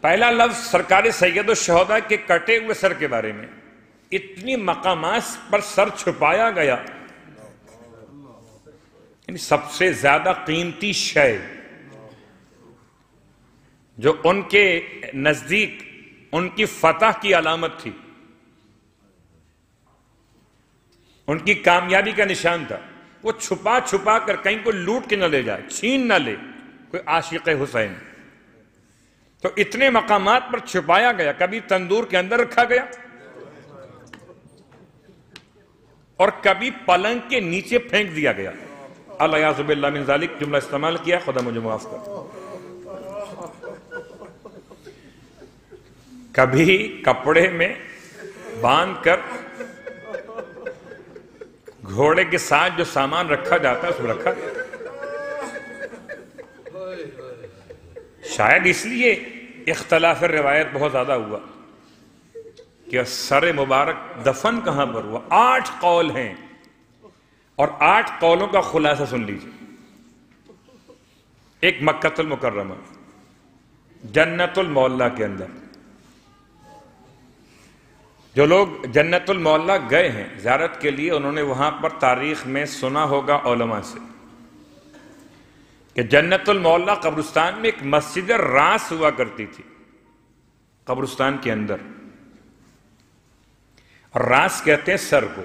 پہلا لفظ سرکار سید الشہداء کے کٹے ہوئے سر کے بارے میں، اتنی مقامات پر سر چھپایا گیا، یعنی سب سے زیادہ قیمتی شے جو ان کے نزدیک ان کی فتح کی علامت تھی، ان کی کامیابی کا نشان تھا، وہ چھپا چھپا کر کہیں کوئی لوٹ کے نہ لے جائے، چھین نہ لے کوئی عاشق حسین، تو اتنے مقامات پر چھپایا گیا۔ کبھی تندور کے اندر رکھا گیا اور کبھی پلنگ کے نیچے پھینک دیا گیا۔ الیاذ باللہ من ذالک جملہ استعمال کیا، خدا مجھے معاف کر۔ کبھی کپڑے میں باندھ کر گھوڑے کے ساتھ جو سامان رکھا جاتا ہے اس میں رکھا گیا۔ شاید اس لیے اختلاف روایت بہت زیادہ ہوا کہ سر مبارک دفن کہاں پر ہوا۔ 8 قول ہیں اور 8 قولوں کا خلاصہ سن لیجیے۔ ایک مکہ المکرمہ جنت المعلا کے اندر، جو لوگ جنت المعلا گئے ہیں زیارت کے لیے، انہوں نے وہاں پر تاریخ میں سنا ہوگا علماء سے کہ جنت المعلا قبرستان میں ایک مسجد راس ہوا کرتی تھی قبرستان کے اندر، راس کہتے ہیں سر کو،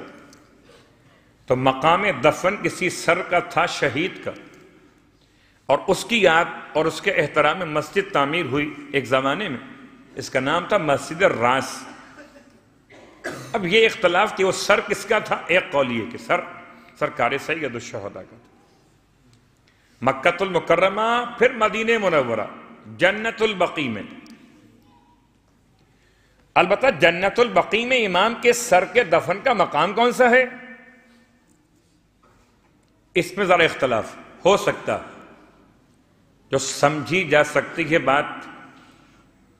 تو مقام دفن کسی سر کا تھا شہید کا، اور اس کی یاد اور اس کے احترام میں مسجد تعمیر ہوئی ایک زمانے میں، اس کا نام تھا مسجد راس۔ اب یہ اختلاف کہ وہ سر کس کا تھا، ایک قول یہ کہ سر سرکار سید الشہداء کا تھا۔ مکہ المکرمہ پھر مدینہ منورہ جنت البقیع میں، البتہ جنت البقیع میں امام کے سر کے دفن کا مقام کون سا ہے، اس میں ذرا اختلاف ہو سکتا، جو سمجھی جا سکتی ہے بات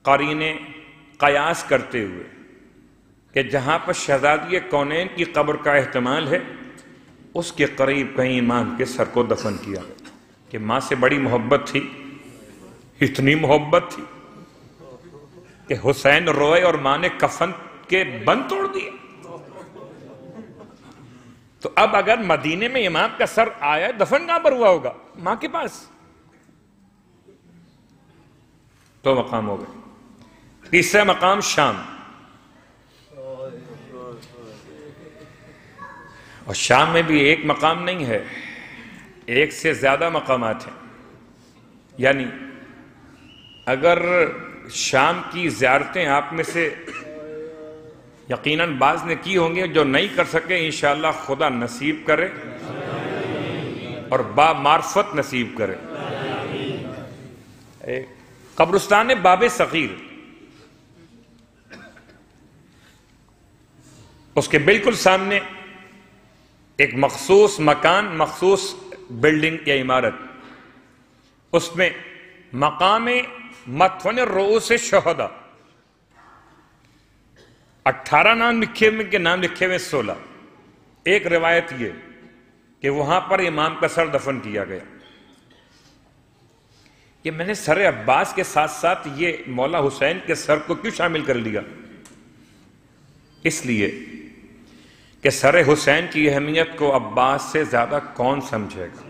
قرینے قیاس کرتے ہوئے کہ جہاں پر شہزادی کونین کی قبر کا احتمال ہے اس کے قریب کہیں امام کے سر کو دفن کیا، کہ ماں سے بڑی محبت تھی، اتنی محبت تھی کہ حسین روئے اور ماں نے کفن کے بند توڑ دیے۔ تو اب اگر مدینے میں امام کا سر آیا، دفن کہاں پر ہوا ہوگا، ماں کے پاس، تو مقام ہو گئے۔ تیسرا مقام شام، اور شام میں بھی ایک مقام نہیں ہے، ایک سے زیادہ مقامات ہیں۔ یعنی اگر شام کی زیارتیں آپ میں سے یقیناً بعض نے کی ہوں گے، جو نہیں کر سکے انشاءاللہ خدا نصیب کرے اور با معرفت نصیب کرے۔ قبرستان باب صغیر، اس کے بالکل سامنے ایک مخصوص مکان، مخصوص بلڈنگ یا عمارت، اس میں مقام مدفن رؤوس شہداء 18 نام لکھے ہوئے کے نام لکھے ہوئے 16۔ ایک روایت یہ کہ وہاں پر امام کا سر دفن کیا گیا۔ کہ میں نے سر عباس کے ساتھ ساتھ یہ مولا حسین کے سر کو کیوں شامل کر لیا، اس لیے کہ سر حسین کی اہمیت کو عباس سے زیادہ کون سمجھے گا،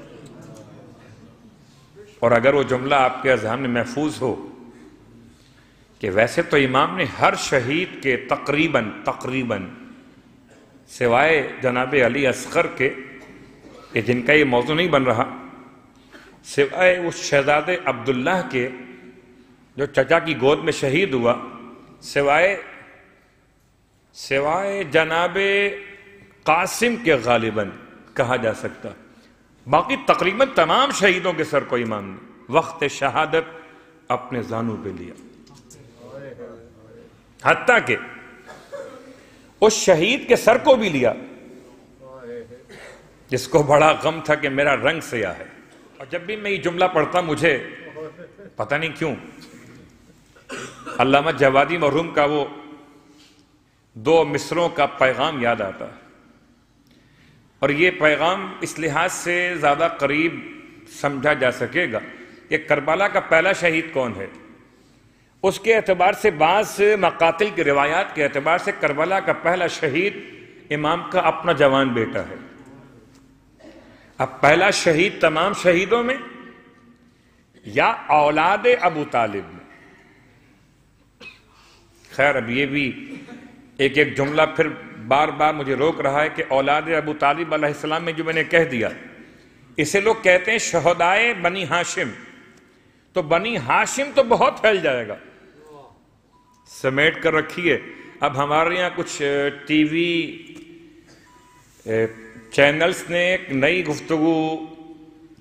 اور اگر وہ جملہ آپ کے اذہان میں محفوظ ہو کہ ویسے تو امام نے ہر شہید کے تقریباً سوائے جناب علی اصغر کے، جن کا یہ موضوع نہیں بن رہا، سوائے اس شہزادے عبداللہ کے جو چچا کی گود میں شہید ہوا، سوائے جناب قاسم کے غالباً کہا جا سکتا، باقی تقریباً تمام شہیدوں کے سر کو امام نے وقت شہادت اپنے زانوں پہ لیا، حتیٰ کہ اس شہید کے سر کو بھی لیا جس کو بڑا غم تھا کہ میرا رنگ سیاہ ہے۔ اور جب بھی میں یہ جملہ پڑھتا مجھے پتہ نہیں کیوں علامہ جوادی مرحوم کا وہ 2 مصروں کا پیغام یاد آتا ہے، اور یہ پیغام اس لحاظ سے زیادہ قریب سمجھا جا سکے گا کہ کربلا کا پہلا شہید کون ہے، اس کے اعتبار سے بعض مقاتل کی روایات کے اعتبار سے کربلا کا پہلا شہید امام کا اپنا جوان بیٹا ہے۔ اب پہلا شہید تمام شہیدوں میں یا اولاد ابو طالب میں؟ خیر اب یہ بھی ایک جملہ پھر بار بار مجھے روک رہا ہے کہ اولاد ابو طالب علیہ السلام میں جو میں نے کہہ دیا، اسے لوگ کہتے ہیں شہدائے بنی ہاشم، تو بنی ہاشم تو بہت پھیل جائے گا، سمیٹ کر رکھیے۔ اب ہمارے یہاں کچھ ٹی وی چینلز نے ایک نئی گفتگو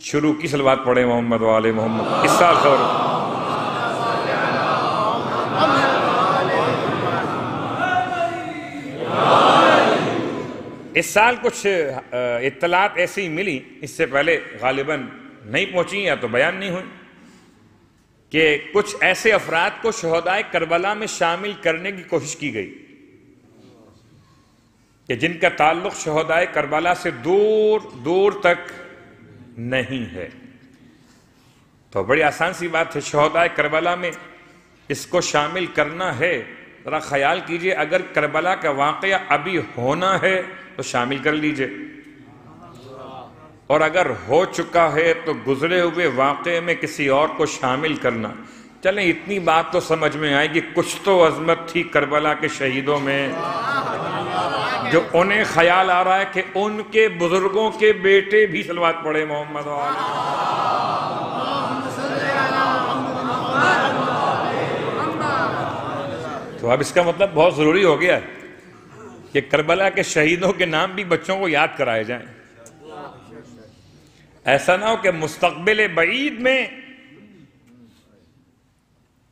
شروع کی، صلوات پڑھیں محمد و آل محمد۔ اس سال خبر اس سال کچھ اطلاعات ایسی ملی، اس سے پہلے غالباً نہیں پہنچی یا تو بیان نہیں ہوئی، کہ کچھ ایسے افراد کو شہدائے کربلا میں شامل کرنے کی کوشش کی گئی کہ جن کا تعلق شہدائے کربلا سے دور دور تک نہیں ہے۔ تو بڑی آسان سی بات ہے، شہدائے کربلا میں اس کو شامل کرنا ہے۔ ذرا خیال کیجئے، اگر کربلا کا واقعہ ابھی ہونا ہے تو شامل کر لیجئے، اور اگر ہو چکا ہے تو گزرے ہوئے واقعے میں کسی اور کو شامل کرنا، چلیں اتنی بات تو سمجھ میں آئے گی کچھ تو عظمت تھی کربلا کے شہیدوں میں، جو انہیں خیال آ رہا ہے کہ ان کے بزرگوں کے بیٹے بھی صلوات پڑھے محمد و آل۔ تو اب اس کا مطلب بہت ضروری ہو گیا ہے کہ کربلا کے شہیدوں کے نام بھی بچوں کو یاد کرائے جائیں۔ ایسا نہ ہو کہ مستقبل بعید میں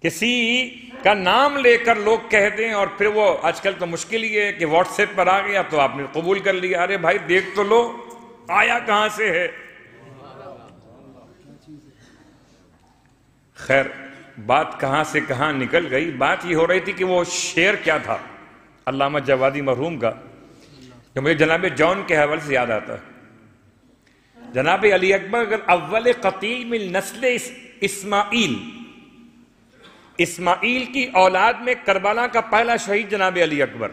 کسی کا نام لے کر لوگ کہہ دیں، اور پھر وہ آج کل تو مشکل ہی ہے کہ واٹس ایپ پر آ گیا تو آپ نے قبول کر لیا، ارے بھائی دیکھ تو لو آیا کہاں سے ہے۔ خیر بات کہاں سے کہاں نکل گئی، بات یہ ہو رہی تھی کہ وہ شعر کیا تھا علامہ جوادی مرحوم کا، جو مجھے جناب جون کے حوالے سے یاد آتا ہے۔ جناب علی اکبر اگر اول قتیل من نسل اسماعیل کی اولاد میں کربلا کا پہلا شہید جناب علی اکبر،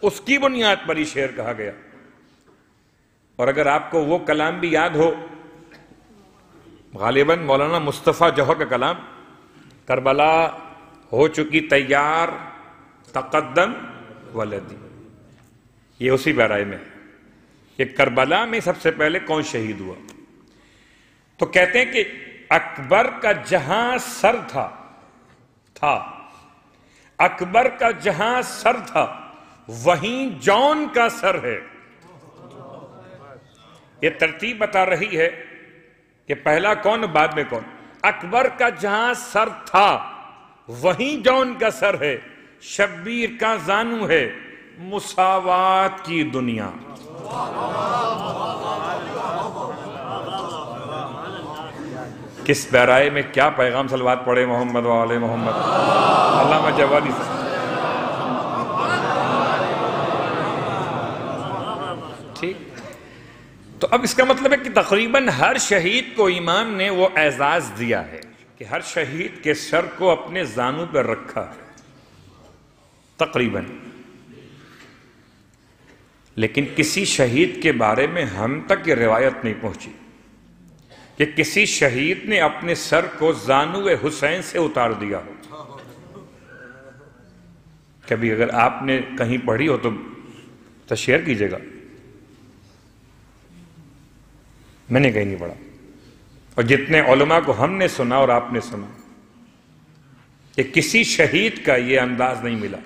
اس کی بنیاد پر یہ شعر کہا گیا۔ اور اگر آپ کو وہ کلام بھی یاد ہو، غالباً مولانا مصطفیٰ جوہر کا کلام، کربلا ہو چکی تیار تقدم ولدی، یہ اسی پیرائے میں کہ کربلا میں سب سے پہلے کون شہید ہوا۔ تو کہتے ہیں کہ اکبر کا جہاں سر تھا اکبر کا جہاں سر تھا وہیں جون کا سر ہے۔ یہ ترتیب بتا رہی ہے کہ پہلا کون بعد میں کون۔ اکبر کا جہاں سر تھا وہیں جون کا سر ہے، شبیر کا زانو ہے مساوات کی دنیا۔ کس پیرائے میں کیا پیغام، صلوات پڑھے محمد و آل محمد۔ علامہ جوادی سے ٹھیک۔ تو اب اس کا مطلب ہے کہ تقریباً ہر شہید کو امام نے وہ اعزاز دیا ہے کہ ہر شہید کے سر کو اپنے زانو پر رکھا ہے تقریباً، لیکن کسی شہید کے بارے میں ہم تک یہ روایت نہیں پہنچی کہ کسی شہید نے اپنے سر کو زانو حسین سے اتار دیا ہو۔ کبھی اگر آپ نے کہیں پڑھی ہو تو شیئر کیجئے گا، میں نے کہیں نہیں پڑھا۔ اور جتنے علماء کو ہم نے سنا اور آپ نے سنا کہ کسی شہید کا یہ انداز نہیں ملا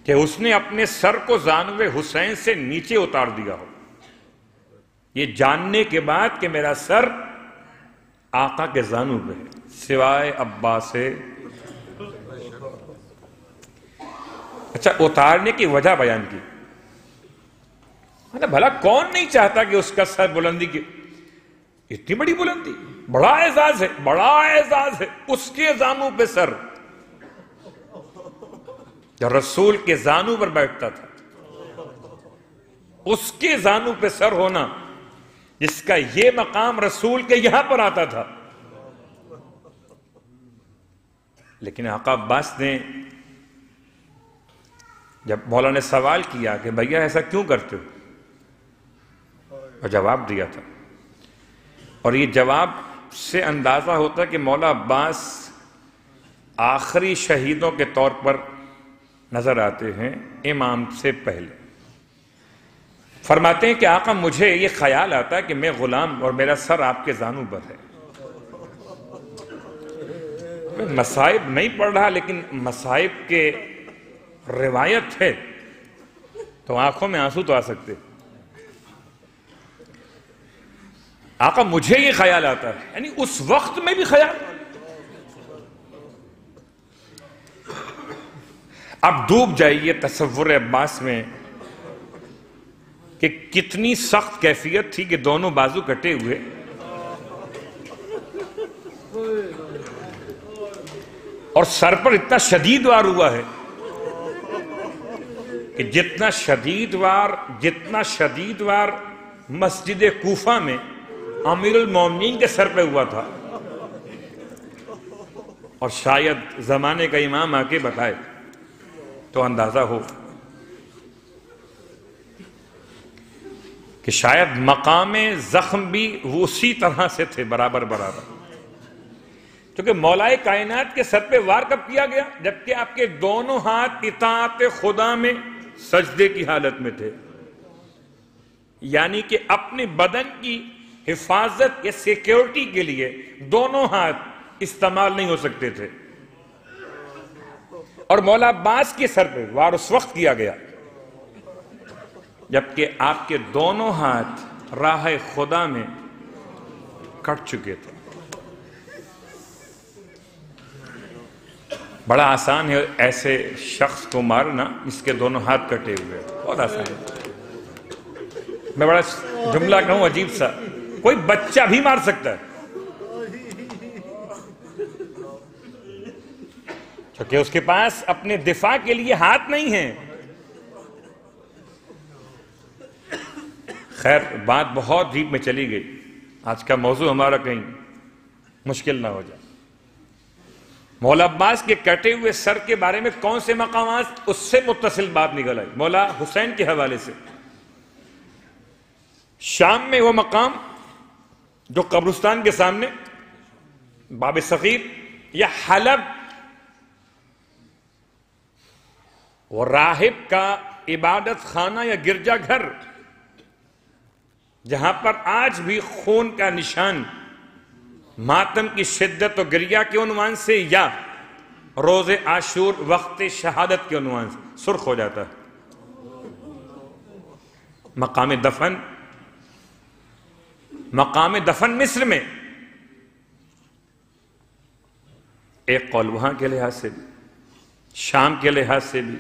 کہ اس نے اپنے سر کو زانو حسین سے نیچے اتار دیا ہو، یہ جاننے کے بعد کہ میرا سر آقا کے زانو پہ ہے، سوائے عباس سے۔ اچھا، اتارنے کی وجہ بیان کی، بھلا کون نہیں چاہتا کہ اس کا سر بلندی کی، اتنی بڑی بلندی، بڑا اعزاز ہے، بڑا اعزاز ہے اس کے زانو پہ سر، جو رسول کے زانو پر بیٹھتا تھا، اس کے زانو پہ سر ہونا، جس کا یہ مقام رسول کے یہاں پر آتا تھا، لیکن آقا عباس نے جب مولا نے سوال کیا کہ بھیا ایسا کیوں کرتے ہو، اور جواب دیا تھا، اور یہ جواب سے اندازہ ہوتا ہے کہ مولا عباس آخری شہیدوں کے طور پر نظر آتے ہیں امام سے پہلے۔ فرماتے ہیں کہ آقا مجھے یہ خیال آتا ہے کہ میں غلام اور میرا سر آپ کے زانوں پر ہے، میں مصائب نہیں پڑھ رہا لیکن مصائب کے روایت ہے تو آنکھوں میں آنسو تو آ سکتے۔ آقا مجھے یہ خیال آتا ہے، یعنی اس وقت میں بھی خیال۔ اب ڈوب جائیے تصور عباس میں کہ کتنی سخت کیفیت تھی کہ دونوں بازو کٹے ہوئے، اور سر پر اتنا شدید وار ہوا ہے کہ جتنا شدید وار مسجد کوفہ میں امیر المومنین کے سر پہ ہوا تھا، اور شاید زمانے کا امام آ کے بتائے تو اندازہ ہو کہ شاید مقام زخم بھی اسی طرح سے تھے، برابر۔ کیونکہ مولا کائنات کے سر پہ وار کب کیا گیا؟ جبکہ آپ کے دونوں ہاتھ اطاعت خدا میں سجدے کی حالت میں تھے، یعنی کہ اپنے بدن کی حفاظت یا سیکیورٹی کے لیے دونوں ہاتھ استعمال نہیں ہو سکتے تھے، اور مولا عباس کے سر پہ وار اس وقت کیا گیا جبکہ آپ کے دونوں ہاتھ راہ خدا میں کٹ چکے تھے۔ بڑا آسان ہے ایسے شخص کو مارنا جس کے دونوں ہاتھ کٹے ہوئے، بہت آسان ہے۔ میں بڑا جملہ کہوں عجیب سا، کوئی بچہ بھی مار سکتا ہے کیونکہ اس کے پاس اپنے دفاع کے لیے ہاتھ نہیں ہیں۔ خیر بات بہت ڈیپ میں چلی گئی، آج کا موضوع ہمارا کہیں مشکل نہ ہو جائے۔ مولا عباس کے کٹے ہوئے سر کے بارے میں کون سے مقامات اس سے متصل بات نکل آئی؟ مولا حسین کے حوالے سے شام میں وہ مقام جو قبرستان کے سامنے باب صغیر یا حلب، وہ راہب کا عبادت خانہ یا گرجا گھر جہاں پر آج بھی خون کا نشان ماتم کی شدت و گریہ کے عنوان سے یا روز عاشور وقت شہادت کے عنوان سے سرخ ہو جاتا ہے۔ مقام دفن مصر میں ایک قول وہاں کے لحاظ سے بھی، شام کے لحاظ سے بھی،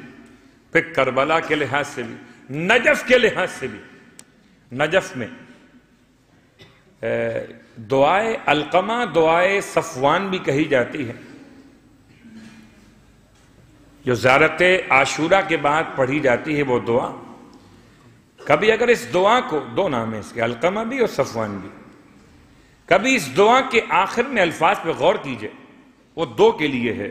پھر کربلا کے لحاظ سے بھی، نجف کے لحاظ سے بھی۔ نجف میں دعائے علقمہ، دعائے صفوان بھی کہی جاتی ہے، جو زیارت عاشورہ کے بعد پڑھی جاتی ہے۔ وہ دعا کبھی اگر اس دعا کو، دو نام ہیں اس کے، علقمہ بھی اور صفوان بھی، کبھی اس دعا کے آخر میں الفاظ پہ غور کیجئے، وہ دو کے لیے ہے،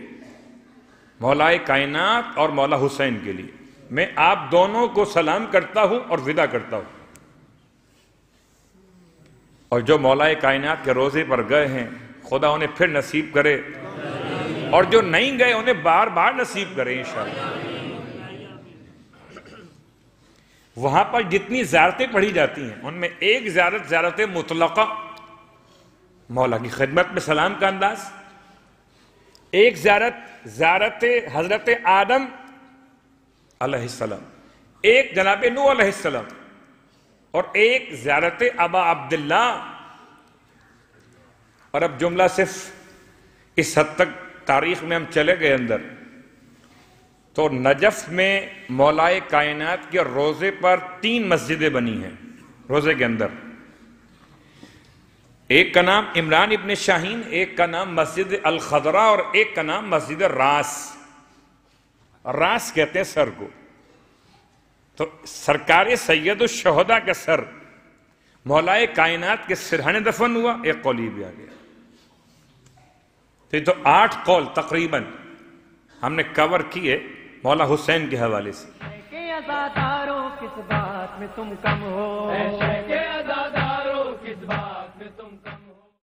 مولا کائنات اور مولا حسین کے لیے۔ میں آپ دونوں کو سلام کرتا ہوں اور ودا کرتا ہوں، اور جو مولا کائنات کے روزے پر گئے ہیں خدا انہیں پھر نصیب کرے، اور جو نہیں گئے انہیں بار بار نصیب کرے انشاءاللہ۔ وہاں پر جتنی زیارتیں پڑھی جاتی ہیں ان میں ایک زیارت مطلقہ، مولا کی خدمت میں سلام کا انداز، ایک زیارت حضرت آدم علیہ السلام، ایک جناب نوح علیہ السلام، اور ایک زیارت ابا عبداللہ۔ اور اب جملہ صرف اس حد تک تاریخ میں ہم چلے گئے اندر، تو نجف میں مولا کائنات کے روزے پر 3 مسجدیں بنی ہیں روزے کے اندر۔ ایک کا نام عمران ابن شاہین، ایک کا نام مسجد الخضراء، اور ایک کا نام مسجد راس۔ راس کہتے ہیں سر کو، تو سرکار سید الشہداء کا سر مولا کائنات کے سرہانے دفن ہوا، ایک قول یہ بھی آ گیا۔ تو یہ تو 8 قول تقریباً ہم نے کور کیے مولا حسین کے حوالے سے. کہ عزاداروں کس بات میں تم کم ہو.